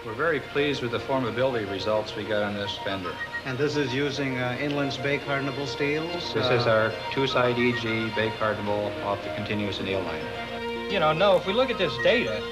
We're very pleased with the formability results we got on this fender. And this is using Inland's bake hardenable steels? This is our two-side EG bake hardenable off the continuous anneal line. You know, no, if we look at this data,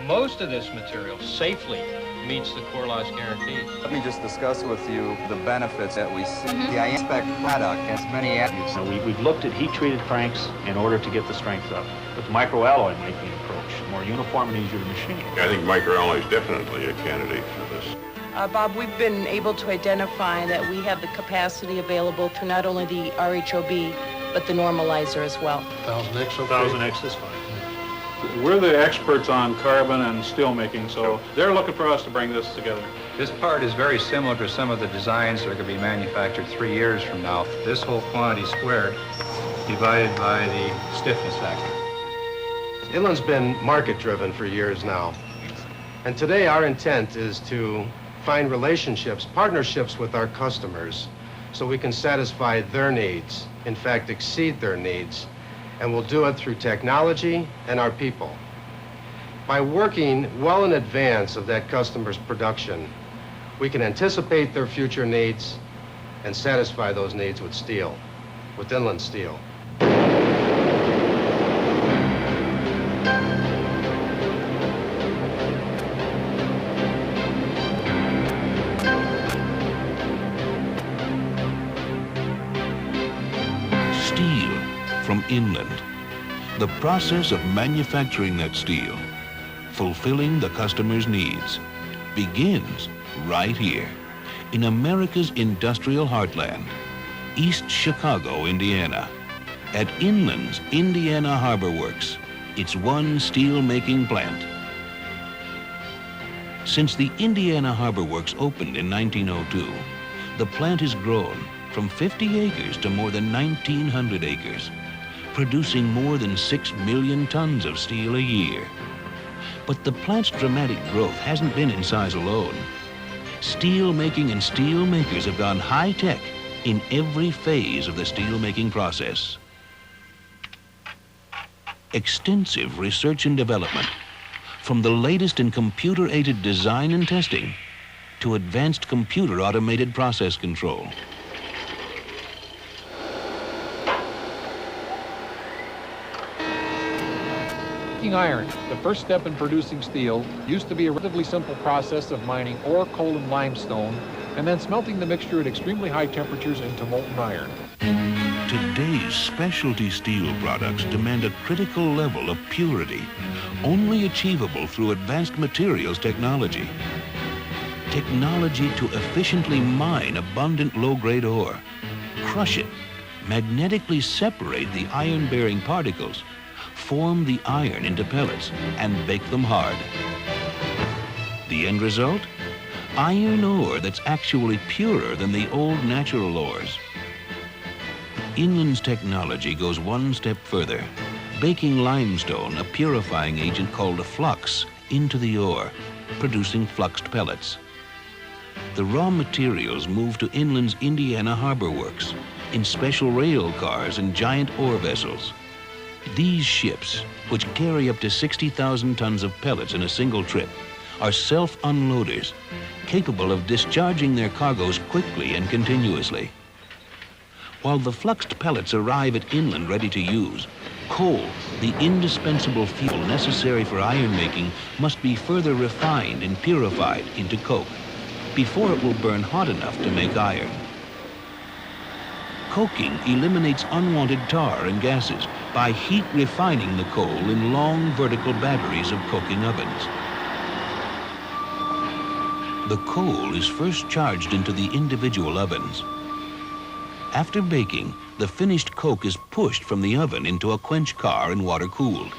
most of this material safely meets the core loss guarantee. Let me just discuss with you the benefits that we see. The I-Spec product has many attributes. We've looked at heat-treated cranks in order to get the strength up. With the microalloy making approach, more uniform and easier to machine. I think microalloy is definitely a candidate for this. Bob, we've been able to identify that we have the capacity available through not only the RHOB, but the normalizer as well. 1000X, okay? 1000X is fine. We're the experts on carbon and steel making, so they're looking for us to bring this together. This part is very similar to some of the designs that are going to be manufactured 3 years from now. This whole quantity squared divided by the stiffness factor. Inland's been market-driven for years now. And today our intent is to find relationships, partnerships with our customers so we can satisfy their needs, in fact, exceed their needs. And we'll do it through technology and our people. By working well in advance of that customer's production, we can anticipate their future needs and satisfy those needs with steel, with Inland Steel. From Inland, the process of manufacturing that steel, fulfilling the customer's needs, begins right here in America's industrial heartland, East Chicago, Indiana. At Inland's Indiana Harbor Works, its one steel-making plant. Since the Indiana Harbor Works opened in 1902, the plant has grown from 50 acres to more than 1,900 acres. Producing more than 6 million tons of steel a year. But the plant's dramatic growth hasn't been in size alone. Steel making and steel makers have gone high-tech in every phase of the steel making process. Extensive research and development, from the latest in computer-aided design and testing to advanced computer-automated process control. Making iron, the first step in producing steel, used to be a relatively simple process of mining ore, coal, and limestone, and then smelting the mixture at extremely high temperatures into molten iron. Today's specialty steel products demand a critical level of purity, only achievable through advanced materials technology. Technology to efficiently mine abundant low-grade ore, crush it, magnetically separate the iron-bearing particles, form the iron into pellets, and bake them hard. The end result? Iron ore that's actually purer than the old natural ores. Inland's technology goes one step further, baking limestone, a purifying agent called a flux, into the ore, producing fluxed pellets. The raw materials move to Inland's Indiana Harbor Works in special rail cars and giant ore vessels. These ships, which carry up to 60,000 tons of pellets in a single trip, are self-unloaders, capable of discharging their cargoes quickly and continuously. While the fluxed pellets arrive at Inland ready to use, coal, the indispensable fuel necessary for iron making, must be further refined and purified into coke before it will burn hot enough to make iron. Coking eliminates unwanted tar and gases by heat refining the coal in long vertical batteries of coking ovens. The coal is first charged into the individual ovens. After baking, the finished coke is pushed from the oven into a quench car and water-cooled.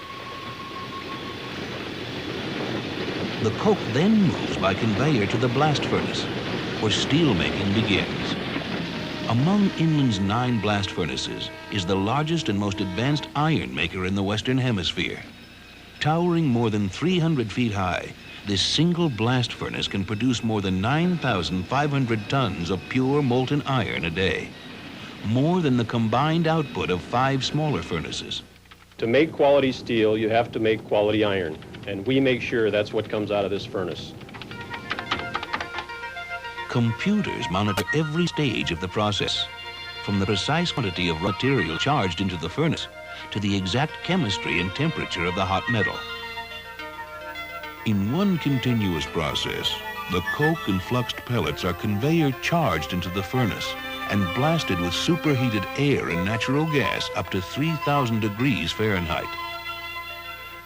The coke then moves by conveyor to the blast furnace, where steel making begins. Among Inland's 9 blast furnaces is the largest and most advanced iron maker in the Western Hemisphere. Towering more than 300 feet high, this single blast furnace can produce more than 9,500 tons of pure molten iron a day, more than the combined output of 5 smaller furnaces. To make quality steel, you have to make quality iron, and we make sure that's what comes out of this furnace. Computers monitor every stage of the process, from the precise quantity of material charged into the furnace to the exact chemistry and temperature of the hot metal. In one continuous process, the coke and fluxed pellets are conveyor charged into the furnace and blasted with superheated air and natural gas up to 3,000 degrees Fahrenheit.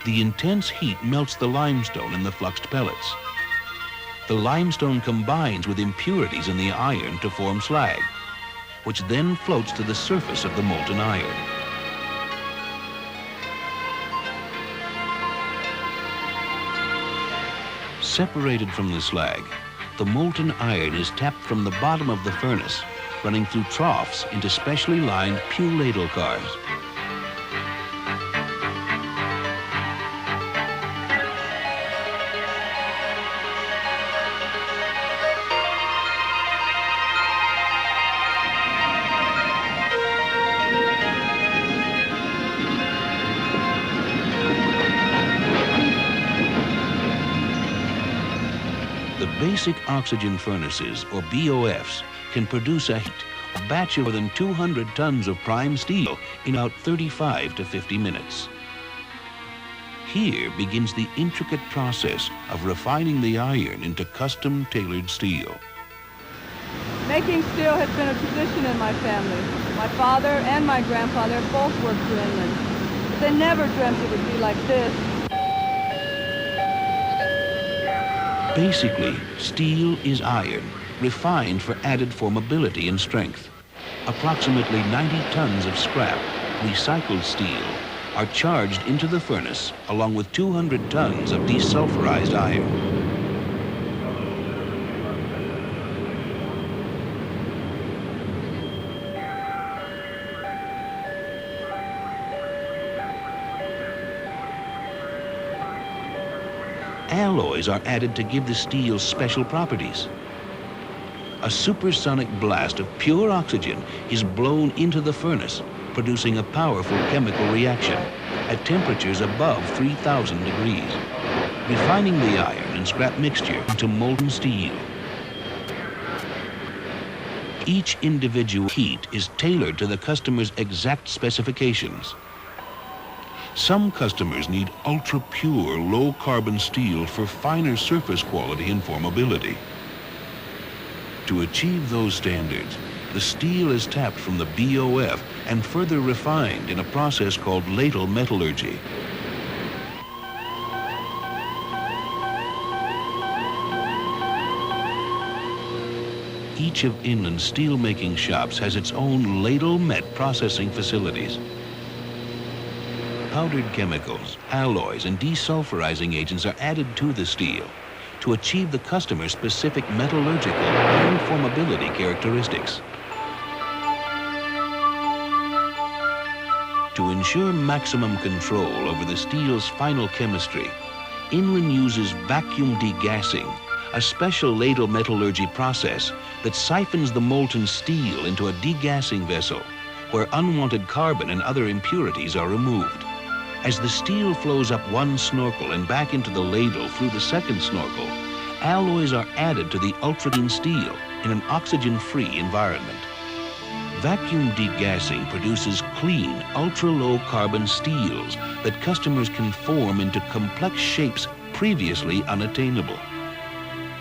The intense heat melts the limestone in the fluxed pellets. The limestone combines with impurities in the iron to form slag, which then floats to the surface of the molten iron. Separated from the slag, the molten iron is tapped from the bottom of the furnace, running through troughs into specially lined pew ladle cars. Basic oxygen furnaces, or BOFs, can produce a batch of more than 200 tons of prime steel in about 35 to 50 minutes. Here begins the intricate process of refining the iron into custom-tailored steel. Making steel has been a tradition in my family. My father and my grandfather both worked for Inland, but they never dreamt it would be like this. Basically, steel is iron, refined for added formability and strength. Approximately 90 tons of scrap, recycled steel, are charged into the furnace along with 200 tons of desulfurized iron. Alloys are added to give the steel special properties. A supersonic blast of pure oxygen is blown into the furnace, producing a powerful chemical reaction at temperatures above 3,000 degrees, refining the iron and scrap mixture into molten steel. Each individual heat is tailored to the customer's exact specifications. Some customers need ultra-pure, low-carbon steel for finer surface quality and formability. To achieve those standards, the steel is tapped from the BOF and further refined in a process called ladle metallurgy. Each of Inland's steel-making shops has its own ladle met processing facilities. Powdered chemicals, alloys, and desulfurizing agents are added to the steel to achieve the customer's specific metallurgical and formability characteristics. To ensure maximum control over the steel's final chemistry, Inland uses vacuum degassing, a special ladle metallurgy process that siphons the molten steel into a degassing vessel where unwanted carbon and other impurities are removed. As the steel flows up one snorkel and back into the ladle through the second snorkel, alloys are added to the ultra-clean steel in an oxygen-free environment. Vacuum degassing produces clean, ultra-low carbon steels that customers can form into complex shapes previously unattainable.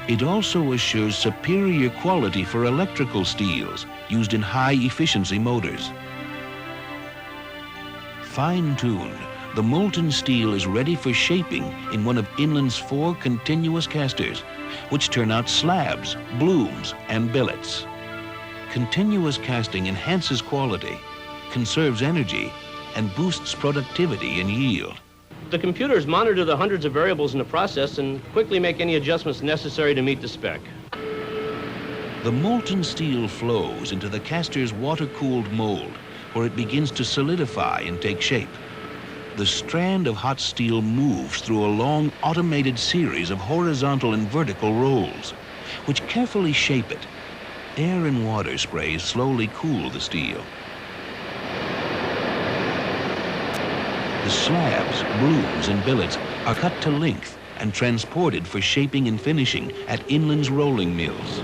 It also assures superior quality for electrical steels used in high-efficiency motors. Fine-tuned, the molten steel is ready for shaping in one of Inland's 4 continuous casters, which turn out slabs, blooms, and billets. Continuous casting enhances quality, conserves energy, and boosts productivity and yield. The computers monitor the hundreds of variables in the process and quickly make any adjustments necessary to meet the spec. The molten steel flows into the caster's water-cooled mold, where it begins to solidify and take shape. The strand of hot steel moves through a long automated series of horizontal and vertical rolls, which carefully shape it. Air and water sprays slowly cool the steel. The slabs, blooms, and billets are cut to length and transported for shaping and finishing at Inland's rolling mills.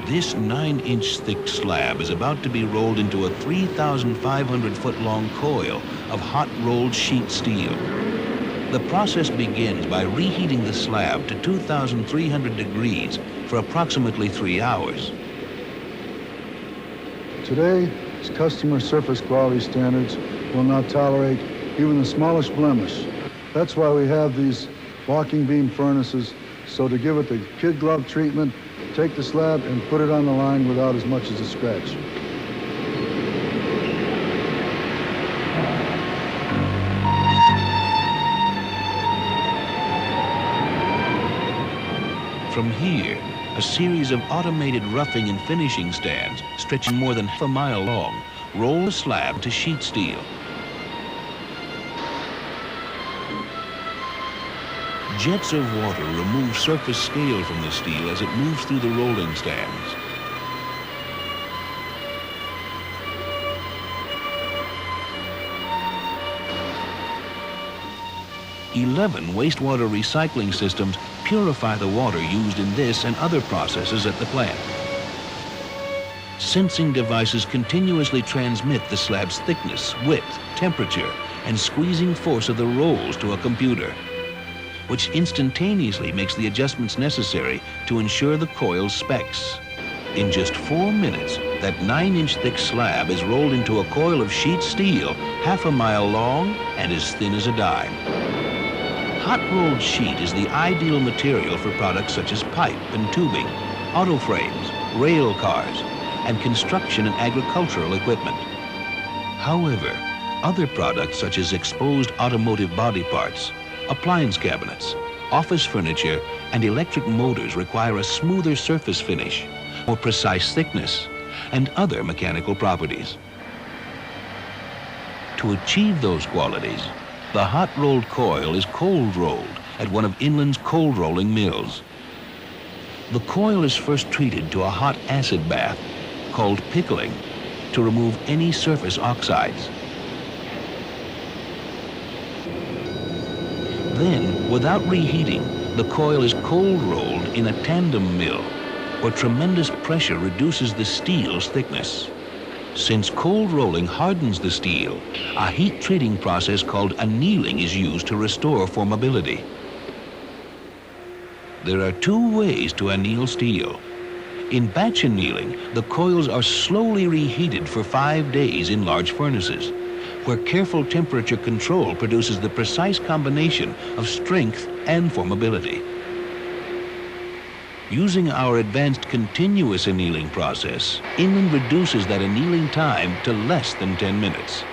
This 9-inch thick slab is about to be rolled into a 3,500-foot-long coil of hot-rolled sheet steel. The process begins by reheating the slab to 2,300 degrees for approximately 3 hours. Today, customer surface quality standards will not tolerate even the smallest blemish. That's why we have these walking beam furnaces, so to give it the kid glove treatment, take the slab and put it on the line without as much as a scratch. From here, a series of automated roughing and finishing stands, stretching more than half a mile long, roll the slab to sheet steel. Jets of water remove surface scale from the steel as it moves through the rolling stands. "11 wastewater recycling systems purify the water used in this and other processes at the plant. Sensing devices continuously transmit the slab's thickness, width, temperature, and squeezing force of the rolls to a computer, which instantaneously makes the adjustments necessary to ensure the coil's specs. In just 4 minutes, that 9-inch thick slab is rolled into a coil of sheet steel half a mile long and as thin as a dime. Hot-rolled sheet is the ideal material for products such as pipe and tubing, auto frames, rail cars, and construction and agricultural equipment. However, other products such as exposed automotive body parts, appliance cabinets, office furniture, and electric motors require a smoother surface finish, more precise thickness, and other mechanical properties. To achieve those qualities, the hot-rolled coil is cold-rolled at one of Inland's cold-rolling mills. The coil is first treated to a hot acid bath, called pickling, to remove any surface oxides. Then, without reheating, the coil is cold-rolled in a tandem mill, where tremendous pressure reduces the steel's thickness. Since cold rolling hardens the steel, a heat treating process called annealing is used to restore formability. There are 2 ways to anneal steel. In batch annealing, the coils are slowly reheated for 5 days in large furnaces, where careful temperature control produces the precise combination of strength and formability. Using our advanced continuous annealing process, Inland reduces that annealing time to less than 10 minutes.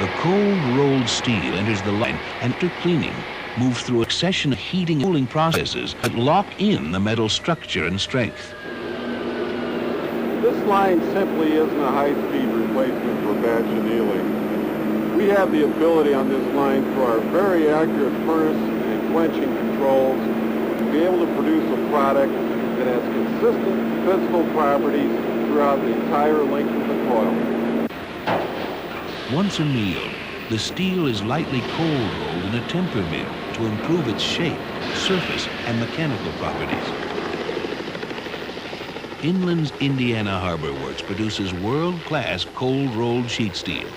The cold-rolled steel enters the line and, after cleaning, moves through a succession of heating and cooling processes that lock in the metal structure and strength. This line simply isn't a high-speed replacement for batch annealing. We have the ability on this line through our very accurate furnace and quenching controls to be able to produce a product that has consistent physical properties throughout the entire length of the coil. Once annealed, the steel is lightly cold-rolled in a temper mill to improve its shape, surface, and mechanical properties. Inland's Indiana Harbor Works produces world-class cold-rolled sheet steel.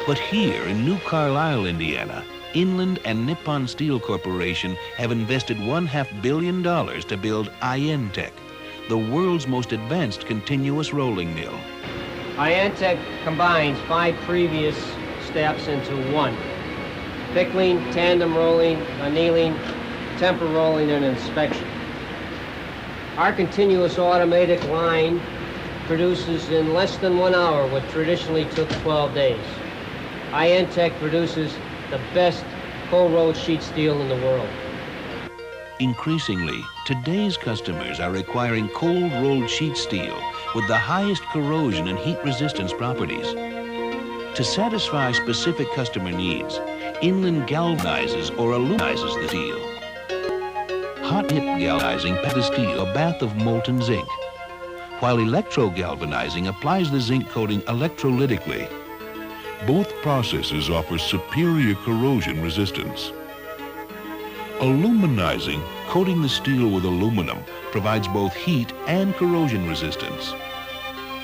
But here in New Carlisle, Indiana, Inland and Nippon Steel Corporation have invested $500 million to build INTEC, the world's most advanced continuous rolling mill. INTEC combines 5 previous steps into 1: pickling, tandem rolling, annealing, temper rolling, and inspection. Our continuous automatic line produces in less than 1 hour what traditionally took 12 days. INTEC produces the best cold-rolled sheet steel in the world. Increasingly, today's customers are requiring cold-rolled sheet steel with the highest corrosion and heat resistance properties. To satisfy specific customer needs, Inland galvanizes or aluminizes the steel. Hot-dip galvanizing packs the steel a bath of molten zinc, while electro-galvanizing applies the zinc coating electrolytically. Both processes offer superior corrosion resistance. Aluminizing, coating the steel with aluminum, provides both heat and corrosion resistance.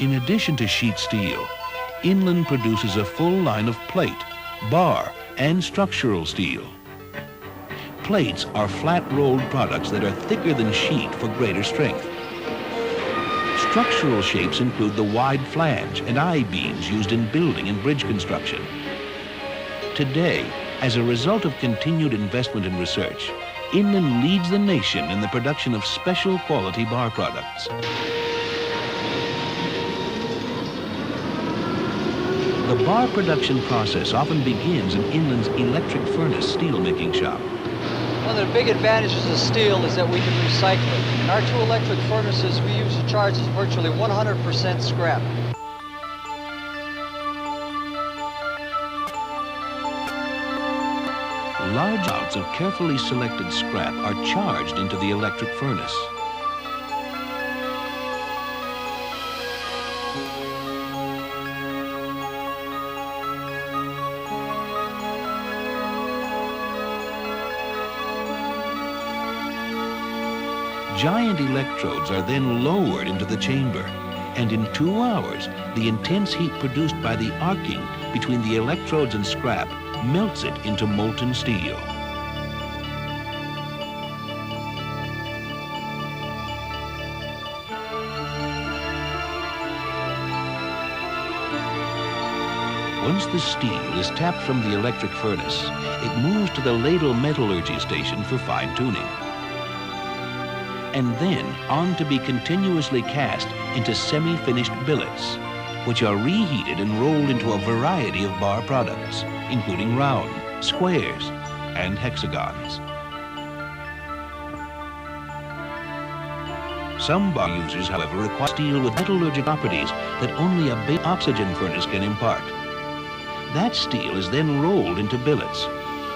In addition to sheet steel, Inland produces a full line of plate, bar, and structural steel. Plates are flat-rolled products that are thicker than sheet for greater strength. Structural shapes include the wide flange and I-beams used in building and bridge construction. Today, as a result of continued investment in research, Inland leads the nation in the production of special quality bar products. The bar production process often begins in Inland's electric furnace steelmaking shop. One of the big advantages of steel is that we can recycle it. In our two electric furnaces, we use a charge that's virtually 100% scrap. Large amounts of carefully selected scrap are charged into the electric furnace. Giant electrodes are then lowered into the chamber, and in 2 hours, the intense heat produced by the arcing between the electrodes and scrap melts it into molten steel. Once the steel is tapped from the electric furnace, it moves to the ladle metallurgy station for fine-tuning, and then on to be continuously cast into semi-finished billets, which are reheated and rolled into a variety of bar products, including round, squares, and hexagons. Some bar users, however, require steel with metallurgic properties that only a big oxygen furnace can impart. That steel is then rolled into billets,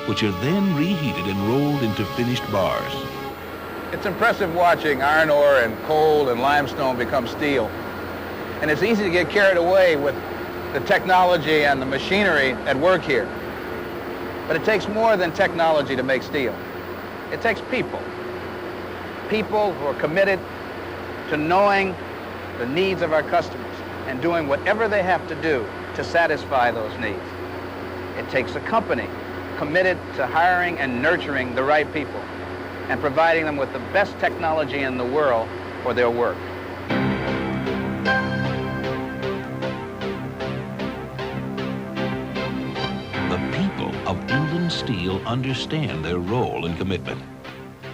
which are then reheated and rolled into finished bars. It's impressive watching iron ore and coal and limestone become steel. And it's easy to get carried away with the technology and the machinery at work here. But it takes more than technology to make steel. It takes people. People who are committed to knowing the needs of our customers and doing whatever they have to do to satisfy those needs. It takes a company committed to hiring and nurturing the right people and providing them with the best technology in the world for their work. The people of Inland Steel understand their role and commitment.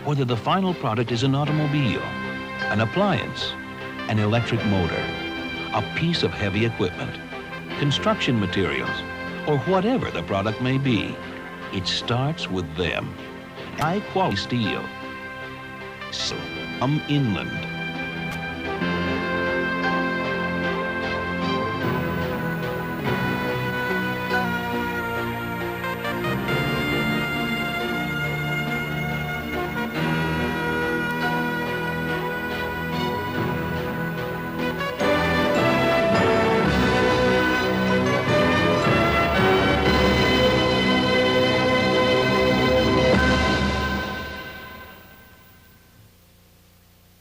Whether the final product is an automobile, an appliance, an electric motor, a piece of heavy equipment, construction materials, or whatever the product may be, it starts with them. High-quality steel. So, Inland.